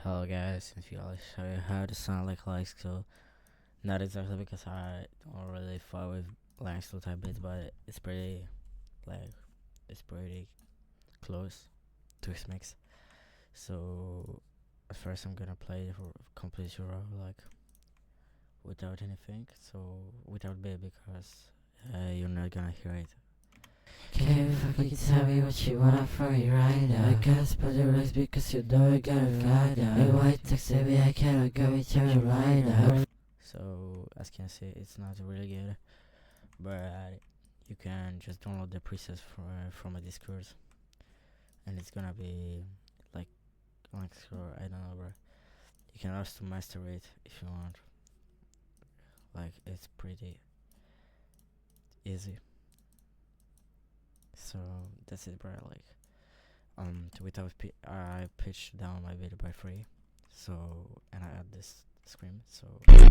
Hello guys, if I'll show you how to sound like lungskull. Not exactly because I don't really fuck with lungskull type beats, but it's pretty like it's pretty close to his mix. So at first I'm gonna play it for completely raw, like without anything, so without beat because you're not gonna hear it. Can you fucking tell me what you want from me right now? I can't spell the rest because you know I gotta fly now. And why texted me I cannot go with you right now. So as you can see, it's not really good, but you can just download the presets from a Discord, and it's gonna be like I don't know, bro. You can also master it if you want. Like it's pretty easy. So that's it, bro. Like I pitched down my video by 3. So and I add this scream. So Can you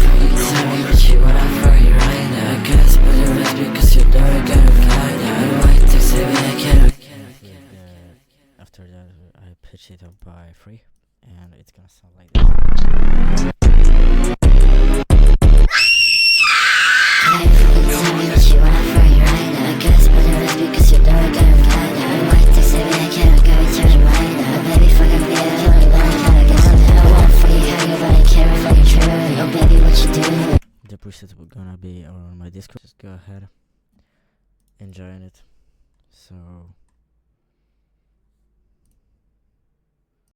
fucking tell me what you want from me right now? I can't spell the rest because you know I gotta fly now. And why texted me I cannot. after that I pitch it up by 3, and it's gonna sound like this. The presets were gonna be on my Discord. Just go ahead, enjoying it. So